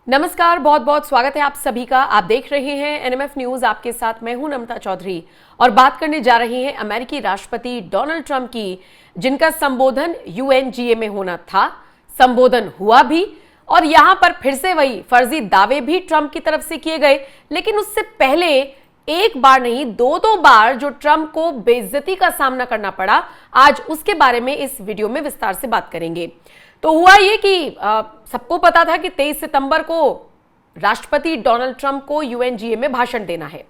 नमस्कार, बहुत बहुत स्वागत है आप सभी का। आप देख रहे हैं एनएमएफ न्यूज। आपके साथ मैं हूं नम्रता चौधरी और बात करने जा रही हैं अमेरिकी राष्ट्रपति डोनाल्ड ट्रंप की, जिनका संबोधन यूएनजीए में होना था। संबोधन हुआ भी और यहां पर फिर से वही फर्जी दावे भी ट्रंप की तरफ से किए गए। लेकिन उससे पहले एक बार नहीं दो बार जो ट्रंप को बेइज्जती का सामना करना पड़ा, आज उसके बारे में इस वीडियो में विस्तार से बात करेंगे। तो हुआ ये कि सबको पता था कि 23 सितंबर को राष्ट्रपति डोनाल्ड ट्रंप को यूएनजीए में भाषण देना है।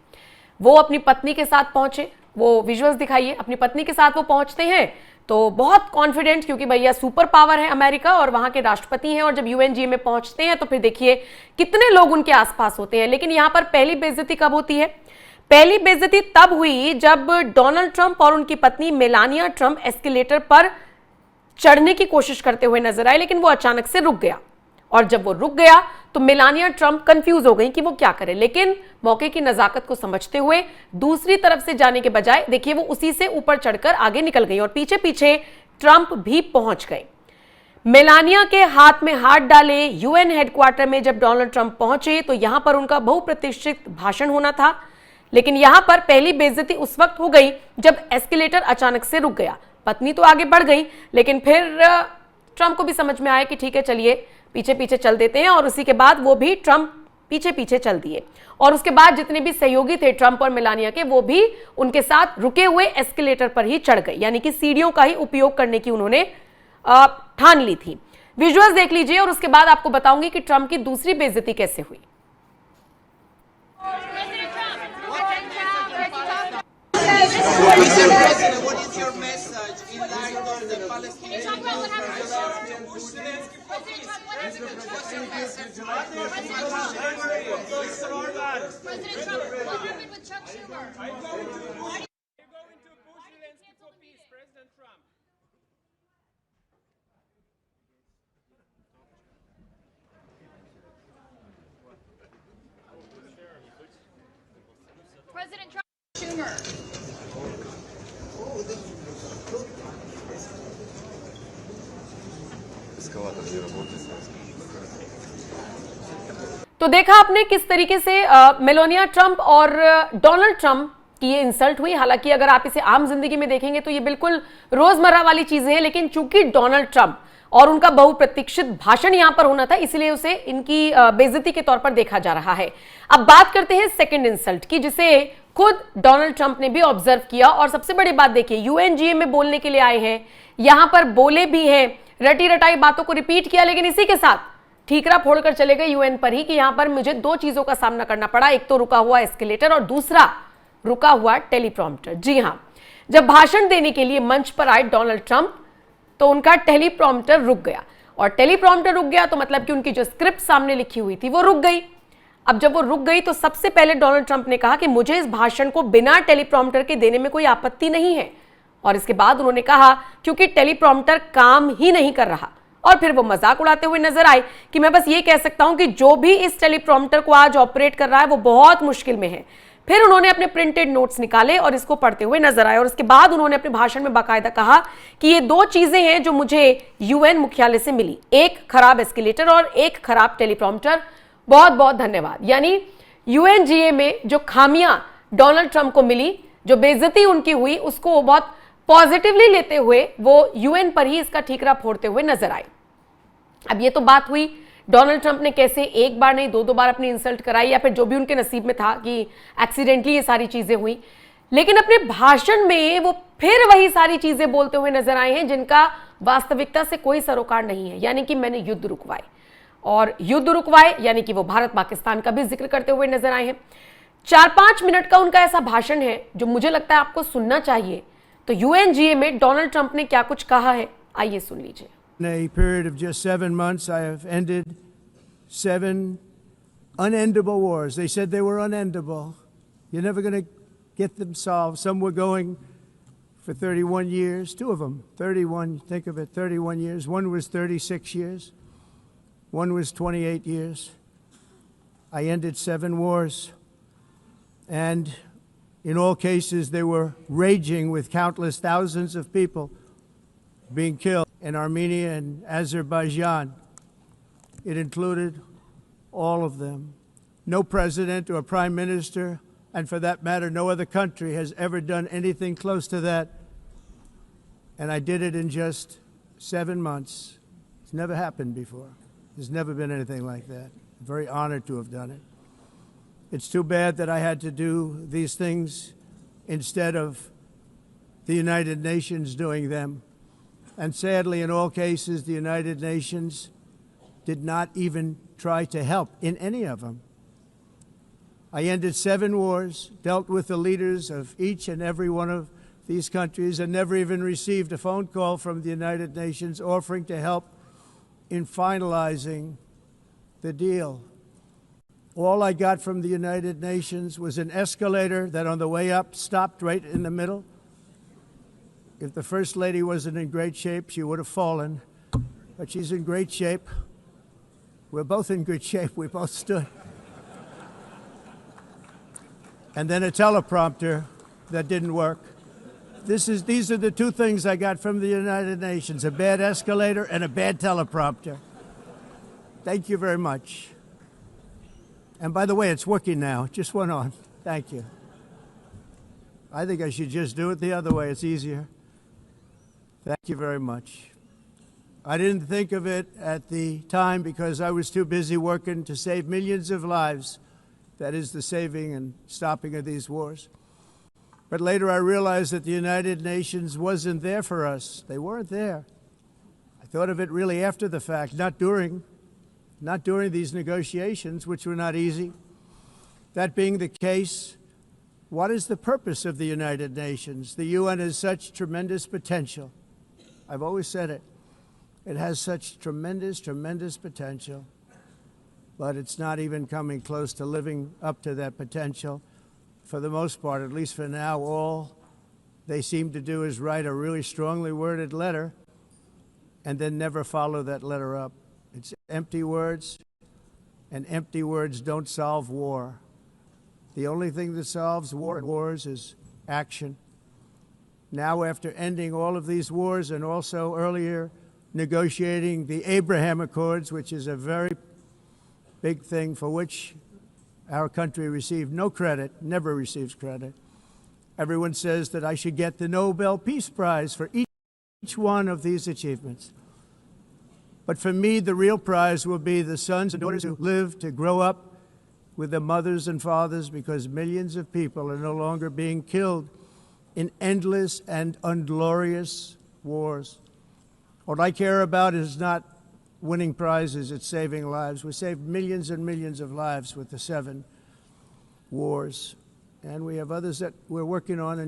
वो अपनी पत्नी के साथ पहुंचे, वो विजुअल्स दिखाइए। अपनी पत्नी के साथ वो पहुंचते हैं तो बहुत कॉन्फिडेंट, क्योंकि भैया सुपर पावर है अमेरिका और वहां के राष्ट्रपति हैं। और जब यूएनजीए में पहुंचते हैं तो फिर देखिए कितने लोग उनके आसपास होते हैं। लेकिन यहां पर पहली बेइज्जती कब होती है? पहली बेइज्जती तब हुई जब डोनाल्ड ट्रंप और उनकी पत्नी मेलानिया ट्रंप एस्केलेटर पर चढ़ने की कोशिश करते हुए नजर आए, लेकिन वो अचानक से रुक गया। और जब वो रुक गया तो मेलानिया ट्रंप कंफ्यूज हो गई कि वो क्या करे। लेकिन मौके की नजाकत को समझते हुए दूसरी तरफ से जाने के बजाय देखिए वो उसी से ऊपर चढ़कर आगे निकल गई और पीछे पीछे ट्रंप भी पहुंच गए। मेलानिया के हाथ में हाथ डाले यूएन हेडक्वार्टर में जब डोनाल्ड ट्रंप पहुंचे तो यहां पर उनका बहुप्रतीक्षित भाषण होना था। लेकिन यहां पर पहली बेइज्जती उस वक्त हो गई जब एस्केलेटर अचानक से रुक गया। पत्नी तो आगे बढ़ गई, लेकिन फिर ट्रंप को भी समझ में आया कि ठीक है, चलिए पीछे पीछे चल देते हैं। और उसी के बाद वो भी ट्रंप पीछे पीछे चल दिए। और उसके बाद जितने भी सहयोगी थे ट्रंप और मेलानिया के, वो भी उनके साथ रुके हुए एस्केलेटर पर ही चढ़ गए, यानी कि सीढ़ियों का ही उपयोग करने की उन्होंने ठान ली थी। विजुअल्स देख लीजिए और उसके बाद आपको बताऊंगी कि ट्रंप की दूसरी बेइज्जती कैसे हुई। President Trump, Schumer. तो देखा आपने किस तरीके से मेलानिया ट्रंप और डोनाल्ड ट्रंप की ये इंसल्ट हुई। हालांकि अगर आप इसे आम जिंदगी में देखेंगे तो ये बिल्कुल रोजमर्रा वाली चीजें हैं, लेकिन चूंकि डोनाल्ड ट्रंप और उनका बहुप्रतीक्षित भाषण यहां पर होना था, इसलिए उसे इनकी बेइज्जती के तौर पर देखा जा रहा है। अब बात करते हैं सेकंड इंसल्ट की, जिसे खुद डोनाल्ड ट्रंप ने भी ऑब्जर्व किया। और सबसे बड़ी बात देखिए, यूएनजीए में बोलने के लिए आए हैं, यहां पर बोले भी हैं, रटी रटाई बातों को रिपीट किया, लेकिन इसी के साथ ठीकरा फोड़कर चले गए यूएन पर ही कि यहां पर मुझे दो चीजों का सामना करना पड़ा, एक तो रुका हुआ एस्केलेटर और दूसरा रुका हुआ टेलीप्रॉम्प्टर। जी हां, जब भाषण देने के लिए मंच पर आए डोनाल्ड ट्रंप तो उनका टेलीप्रॉम्प्टर रुक गया। और टेलीप्रॉम्प्टर रुक गया तो मतलब कि उनकी जो स्क्रिप्ट सामने लिखी हुई थी वो रुक गई। अब जब वो रुक गई तो सबसे पहले डोनाल्ड ट्रंप ने कहा कि मुझे इस भाषण को बिना टेलीप्रॉम्प्टर के देने में कोई आपत्ति नहीं है। और इसके बाद उन्होंने कहा क्योंकि टेलीप्रॉम्प्टर काम ही नहीं कर रहा। और फिर वो मजाक उड़ाते हुए नजर आए कि मैं बस ये कह सकता हूं कि जो भी इस टेलीप्रॉम्प्टर को आज ऑपरेट कर रहा है वो बहुत मुश्किल में है। फिर उन्होंने अपने प्रिंटेड नोट्स निकाले और इसको पढ़ते हुए नजर आए। और उसके बाद उन्होंने अपने भाषण में बाकायदा कहा कि ये दो चीजें हैं जो मुझे यूएन मुख्यालय से मिली, एक खराब एस्केलेटर और एक खराब टेलीप्रॉम्प्टर। बहुत बहुत धन्यवाद। यानी यूएनजीए में जो खामियां डोनाल्ड ट्रंप को मिली, जो बेइज्जती उनकी हुई, उसको वो बहुत पॉजिटिवली लेते हुए वो यूएन पर ही इसका ठीकरा फोड़ते हुए नजर आए। अब ये तो बात हुई डोनाल्ड ट्रंप ने कैसे एक बार नहीं दो बार अपनी इंसल्ट कराई, या फिर जो भी उनके नसीब में था कि एक्सीडेंटली ये सारी चीजें हुई। लेकिन अपने भाषण में वो फिर वही सारी चीजें बोलते हुए नजर आए हैं जिनका वास्तविकता से कोई सरोकार नहीं है। यानी कि मैंने युद्ध रुकवाए, और युद्ध रुकवाए यानी कि वो भारत पाकिस्तान का भी जिक्र करते हुए नजर आए हैं। 4-5 मिनट का उनका ऐसा भाषण है जो मुझे लगता है आपको सुनना चाहिए। तो यूएनजीए में डोनाल्ड ट्रंप ने क्या कुछ कहा है, आइए सुन लीजिए। In a period of just 7 months, I have ended 7 unendable wars. They said they were unendable. You're never going to get them solved. Some were going for 31 years, two of them, 31, think of it, 31 years. One was 36 years. One was 28 years. I ended 7 wars. And in all cases, they were raging with countless thousands of people being killed in Armenia and Azerbaijan. It included all of them. No president or prime minister, and for that matter, no other country has ever done anything close to that. And I did it in just 7 months. It's never happened before. There's never been anything like that. I'm very honored to have done it. It's too bad that I had to do these things instead of the United Nations doing them. And sadly, in all cases, the United Nations did not even try to help in any of them. I ended 7 wars, dealt with the leaders of each and every one of these countries, and never even received a phone call from the United Nations offering to help in finalizing the deal. All I got from the United Nations was an escalator that on the way up stopped right in the middle. If the First Lady wasn't in great shape, she would have fallen, but she's in great shape. We're both in good shape. We both stood. And then a teleprompter that didn't work. These are the 2 things I got from the United Nations, a bad escalator and a bad teleprompter. Thank you very much. And by the way, it's working now. It just went on. Thank you. I think I should just do it the other way. It's easier. Thank you very much. I didn't think of it at the time because I was too busy working to save millions of lives. That is the saving and stopping of these wars. But later I realized that the United Nations wasn't there for us. They weren't there. I thought of it really after the fact, not during these negotiations, which were not easy. That being the case, what is the purpose of the United Nations? The UN has such tremendous potential. I've always said it. It has such tremendous, tremendous potential, but it's not even coming close to living up to that potential. For the most part, at least for now, all they seem to do is write a really strongly worded letter and then never follow that letter up. It's empty words, and empty words don't solve war. The only thing that solves wars is action. Now, after ending all of these wars and also earlier negotiating the Abraham Accords, which is a very big thing for which our country received no credit, never receives credit. Everyone says that I should get the Nobel Peace Prize for each one of these achievements. But for me, the real prize will be the sons and daughters who live to grow up with their mothers and fathers, because millions of people are no longer being killed in endless and unglorious wars. What I care about is not winning prizes, it's saving lives. We saved millions and millions of lives with the 7 wars. And we have others that we're working on.